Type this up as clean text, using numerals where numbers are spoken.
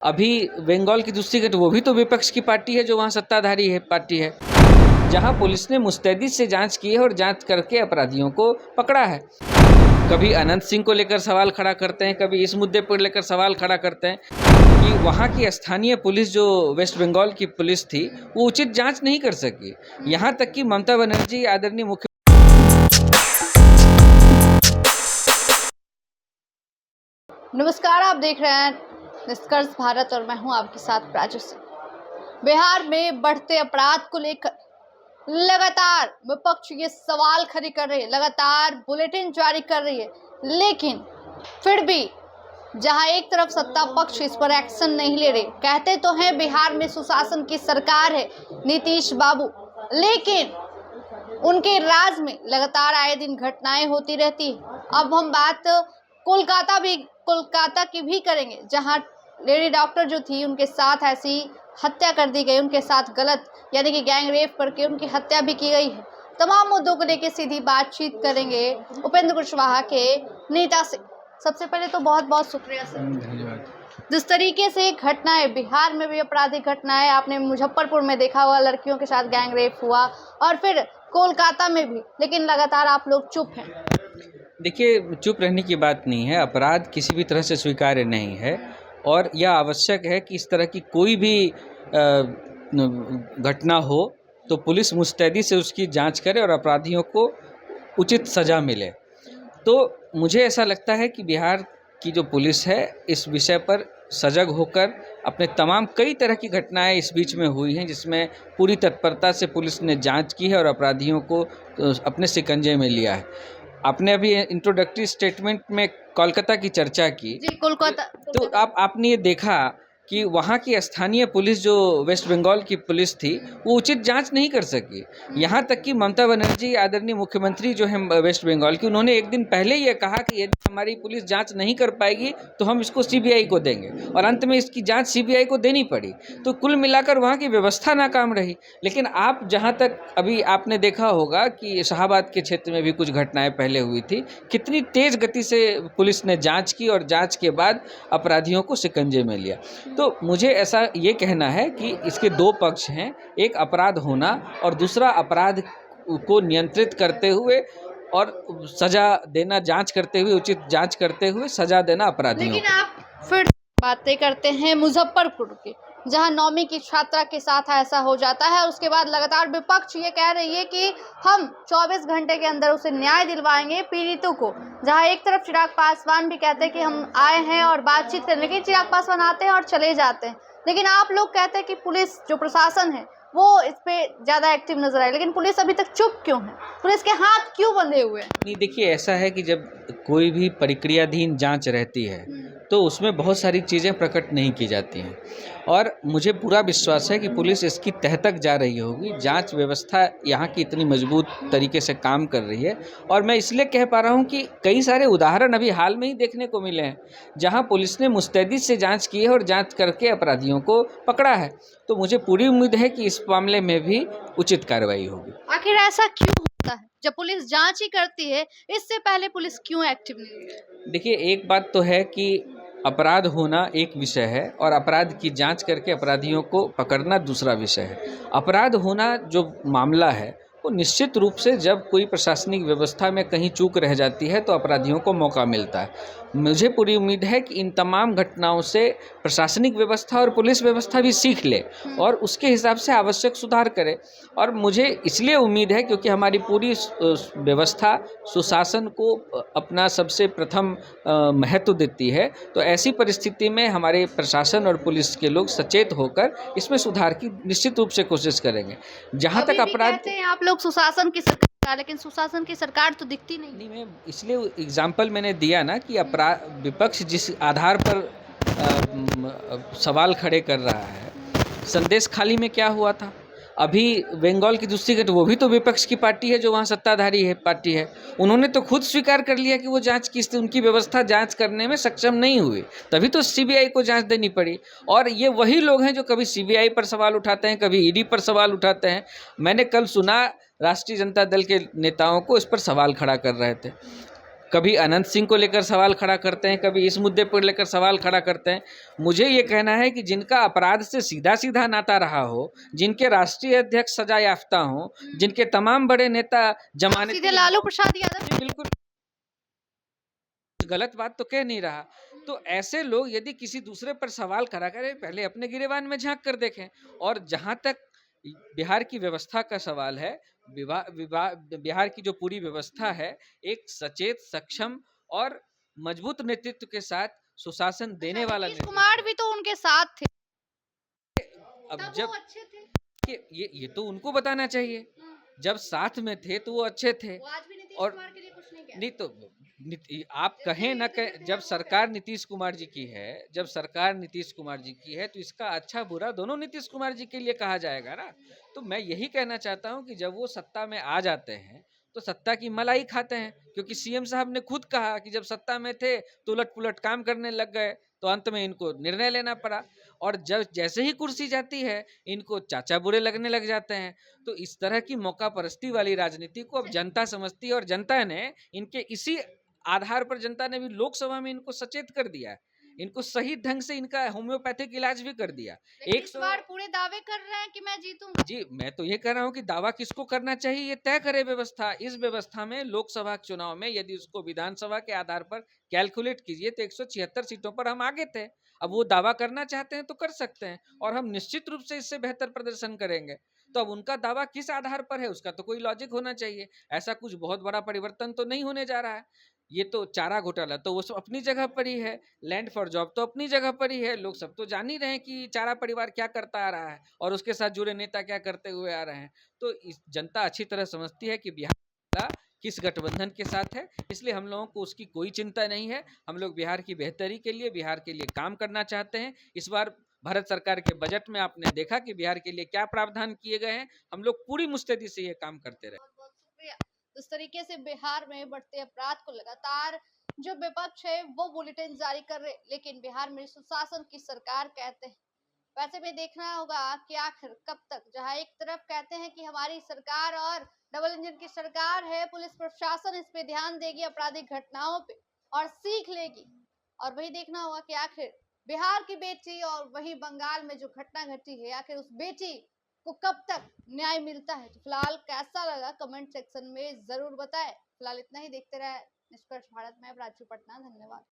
अभी बंगाल की दूसरी घटना, वो भी तो विपक्ष की पार्टी है जो वहाँ सत्ताधारी है पार्टी है, जहाँ पुलिस ने मुस्तैदी से जांच की है और जांच करके अपराधियों को पकड़ा है। कभी अनंत सिंह को लेकर सवाल खड़ा करते हैं, कभी इस मुद्दे पर लेकर सवाल खड़ा करते हैं कि वहाँ की स्थानीय पुलिस जो वेस्ट बंगाल की पुलिस थी वो उचित जांच नहीं कर सकी। यहाँ तक कि ममता बनर्जी आदरणीय मुख्य नमस्कार, आप देख रहे हैं निष्कर्ष भारत और मैं हूं आपके साथ प्राची सिंह। बिहार में बढ़ते अपराध को लेकर लगातार विपक्ष ये सवाल खड़े कर रही है, लगातार बुलेटिन जारी कर रही है, लेकिन फिर भी जहां एक तरफ सत्ता पक्ष इस पर एक्शन नहीं ले रहे, कहते तो हैं बिहार में सुशासन की सरकार है नीतीश बाबू, लेकिन उनके राज में लगातार आए दिन घटनाएं होती रहती है। अब हम बात कोलकाता की भी करेंगे, जहां लेडी डॉक्टर जो थी उनके साथ ऐसी हत्या कर दी गई, उनके साथ गलत यानी कि गैंग रेप करके उनकी हत्या भी की गई है। तमाम मुद्दों को लेकर सीधी बातचीत करेंगे उपेंद्र कुशवाहा के नेता से। सबसे पहले तो बहुत बहुत शुक्रिया सर, धन्यवाद। जिस तरीके से घटनाएं बिहार में भी आपराधिक घटनाएं आपने मुजफ्फरपुर में देखा हुआ, लड़कियों के साथ गैंग रेप हुआ और फिर कोलकाता में भी, लेकिन लगातार आप लोग चुप हैं। देखिए, चुप रहने की बात नहीं है, अपराध किसी भी तरह से स्वीकार्य नहीं है और यह आवश्यक है कि इस तरह की कोई भी घटना हो तो पुलिस मुस्तैदी से उसकी जांच करे और अपराधियों को उचित सज़ा मिले। तो मुझे ऐसा लगता है कि बिहार की जो पुलिस है इस विषय पर सजग होकर अपने तमाम कई तरह की घटनाएं इस बीच में हुई हैं जिसमें पूरी तत्परता से पुलिस ने जांच की है और अपराधियों को अपने शिकंजे में लिया है। आपने अभी इंट्रोडक्टरी स्टेटमेंट में कोलकाता की चर्चा की जी, कोलकाता तो आपने ये देखा कि वहाँ की स्थानीय पुलिस जो वेस्ट बंगाल की पुलिस थी वो उचित जांच नहीं कर सकी। यहाँ तक कि ममता बनर्जी आदरणीय मुख्यमंत्री जो है वेस्ट बंगाल की, उन्होंने एक दिन पहले ये कहा कि यदि हमारी पुलिस जांच नहीं कर पाएगी तो हम इसको सीबीआई को देंगे, और अंत में इसकी जांच सीबीआई को देनी पड़ी। तो कुल मिलाकर वहाँ की व्यवस्था नाकाम रही। लेकिन आप जहाँ तक अभी आपने देखा होगा कि शाहबाद के क्षेत्र में भी कुछ घटनाएं पहले हुई थी, कितनी तेज गति से पुलिस ने जाँच की और जाँच के बाद अपराधियों को शिकंजे में लिया। तो मुझे ऐसा ये कहना है कि इसके दो पक्ष हैं, एक अपराध होना और दूसरा अपराध को नियंत्रित करते हुए और सजा देना, जांच करते हुए, उचित जांच करते हुए सजा देना अपराधियों। लेकिन आप फिर बातें करते हैं मुजफ्फरपुर की, जहां 9वीं की छात्रा के साथ ऐसा हो जाता है। उसके बाद लगातार विपक्ष ये कह रही है कि हम 24 घंटे के अंदर उसे न्याय दिलवाएंगे पीड़ितों को। जहां एक तरफ चिराग पासवान भी कहते हैं कि हम आए हैं और बातचीत करने के, चिराग पासवान आते हैं और चले जाते हैं, लेकिन आप लोग कहते हैं कि पुलिस जो प्रशासन है वो इस पे ज़्यादा एक्टिव नजर आए, लेकिन पुलिस अभी तक चुप क्यों है? पुलिस के हाथ क्यों बंधे हुए हैं? नहीं, देखिए, ऐसा है कि जब कोई भी प्रक्रियाधीन जांच रहती है तो उसमें बहुत सारी चीज़ें प्रकट नहीं की जाती हैं, और मुझे पूरा विश्वास है कि पुलिस इसकी तह तक जा रही होगी। जांच व्यवस्था यहाँ की इतनी मजबूत तरीके से काम कर रही है, और मैं इसलिए कह पा रहा हूँ कि कई सारे उदाहरण अभी हाल में ही देखने को मिले हैं जहाँ पुलिस ने मुस्तैदी से जांच की है और जांच करके अपराधियों को पकड़ा है। तो मुझे पूरी उम्मीद है कि इस मामले में भी उचित कार्रवाई होगी। आखिर ऐसा क्यों होता है? जब पुलिस जांच ही करती है, इससे पहले पुलिस क्यों एक्टिव नहीं होती? देखिए, एक बात तो है कि अपराध होना एक विषय है और अपराध की जांच करके अपराधियों को पकड़ना दूसरा विषय है। अपराध होना जो मामला है वो निश्चित रूप से जब कोई प्रशासनिक व्यवस्था में कहीं चूक रह जाती है तो अपराधियों को मौका मिलता है। मुझे पूरी उम्मीद है कि इन तमाम घटनाओं से प्रशासनिक व्यवस्था और पुलिस व्यवस्था भी सीख ले और उसके हिसाब से आवश्यक सुधार करे। और मुझे इसलिए उम्मीद है क्योंकि हमारी पूरी व्यवस्था सुशासन को अपना सबसे प्रथम महत्व देती है। तो ऐसी परिस्थिति में हमारे प्रशासन और पुलिस के लोग सचेत होकर इसमें सुधार की निश्चित रूप से कोशिश करेंगे। जहाँ तक अपराध, कहते हैं आप लोग सुशासन की सरकार, लेकिन सुशासन की सरकार तो दिखती नहीं। मैं इसलिए एग्जाम्पल मैंने दिया ना कि अपराध विपक्ष जिस आधार पर सवाल खड़े कर रहा है, संदेश खाली में क्या हुआ था? अभी बंगाल की दूसरी घटना, वो भी तो विपक्ष की पार्टी है जो वहाँ सत्ताधारी है पार्टी है, उन्होंने तो खुद स्वीकार कर लिया कि वो जांच की, उनकी व्यवस्था जांच करने में सक्षम नहीं हुई, तभी तो सीबीआई को जांच देनी पड़ी। और ये वही लोग हैं जो कभी सीबीआई पर सवाल उठाते हैं, कभी ईडी पर सवाल उठाते हैं। मैंने कल सुना राष्ट्रीय जनता दल के नेताओं को इस पर सवाल खड़ा कर रहे थे। कभी अनंत सिंह को लेकर सवाल खड़ा करते हैं, कभी इस मुद्दे पर लेकर सवाल खड़ा करते हैं। मुझे ये कहना है कि जिनका अपराध से सीधा सीधा नाता रहा हो, जिनके राष्ट्रीय अध्यक्ष सजा याफ्ता हो, जिनके तमाम बड़े नेता जमानती, सीधे लालू प्रसाद यादव। जी बिल्कुल, गलत बात तो कह नहीं रहा। तो ऐसे लोग यदि किसी दूसरे पर सवाल खड़ा करें, पहले अपने गिरेबान में झांक कर देखें। और जहां तक बिहार की व्यवस्था का सवाल है, बिहार की जो पूरी व्यवस्था है, एक सचेत, सक्षम और मजबूत नेतृत्व के साथ सुशासन देने वाला नीतीश नेतृत्व कुमार है। भी तो उनके साथ थे, अब तब जब वो अच्छे थे। ये तो उनको बताना चाहिए, जब साथ में थे तो वो अच्छे थे। वो आज भी नीतीश और कुमार के लिए कुछ नहीं नहीं तो आप कहें ना कहें, जब सरकार नीतीश कुमार जी की है, जब सरकार नीतीश कुमार जी की है, तो इसका अच्छा बुरा दोनों नीतीश कुमार जी के लिए कहा जाएगा ना। तो मैं यही कहना चाहता हूं कि जब वो सत्ता में आ जाते हैं तो सत्ता की मलाई खाते हैं, क्योंकि सीएम साहब ने खुद कहा कि जब सत्ता में थे तो उलट पुलट काम करने लग गए, तो अंत में इनको निर्णय लेना पड़ा। और जब जैसे ही कुर्सी जाती है, इनको चाचा बुरे लगने लग जाते हैं। तो इस तरह की मौका परस्ती वाली राजनीति को अब जनता समझती है, और जनता ने इनके इसी आधार पर जनता ने भी लोकसभा में इनको सचेत कर दिया, इनको सही ढंग से इनका होम्योपैथिक इलाज भी कर दिया। लेकिन इस बार पूरे दावे कर रहे हैं कि मैं जीतूंगा। जी, मैं तो ये कह रहा हूँ कि दावा किसको करना चाहिए ये तय करे व्यवस्था। इस व्यवस्था में लोकसभा चुनाव में यदि उसको विधानसभा के आधार पर कैलकुलेट कीजिए तो 176 सीटों पर हम आगे थे। अब वो दावा करना चाहते हैं तो कर सकते हैं, और हम निश्चित रूप से इससे बेहतर प्रदर्शन करेंगे। तो अब उनका दावा किस आधार पर है, उसका तो कोई लॉजिक होना चाहिए। ऐसा कुछ बहुत बड़ा परिवर्तन तो नहीं होने जा रहा है। ये तो चारा घोटाला तो वो सब अपनी जगह पर ही है, लैंड फॉर जॉब तो अपनी जगह पर ही है। लोग सब तो जान ही रहे हैं कि चारा परिवार क्या करता आ रहा है और उसके साथ जुड़े नेता क्या करते हुए आ रहे हैं। तो इस जनता अच्छी तरह समझती है कि बिहार का किस गठबंधन के साथ है, इसलिए हम लोगों को उसकी कोई चिंता नहीं है। हम लोग बिहार की बेहतरी के लिए, बिहार के लिए काम करना चाहते हैं। इस बार भारत सरकार के बजट में आपने देखा कि बिहार के लिए क्या प्रावधान किए गए हैं। हम लोग पूरी मुस्तैदी से ये काम करते रहे। बहुत बहुत शुक्रिया। जिस तरीके से बिहार में बढ़ते अपराध को लगातार जो विपक्ष है वो बुलेटिन जारी कर रहे, लेकिन बिहार में सुशासन की सरकार कहते हैं। वैसे में देखना होगा कि आखिर कब तक, जहां एक तरफ कहते हैं कि हमारी सरकार और डबल इंजन की सरकार है, पुलिस प्रशासन इस पे ध्यान देगी, आपराधिक घटनाओं पे और सीख लेगी, और वही देखना होगा कि आखिर बिहार की बेटी और वही बंगाल में जो घटना घटी है, आखिर उस बेटी को कब तक न्याय मिलता है। तो फिलहाल कैसा लगा कमेंट सेक्शन में जरूर बताएं। फिलहाल इतना ही, देखते रहे निष्कर्ष भारत में। राजू पटना, धन्यवाद।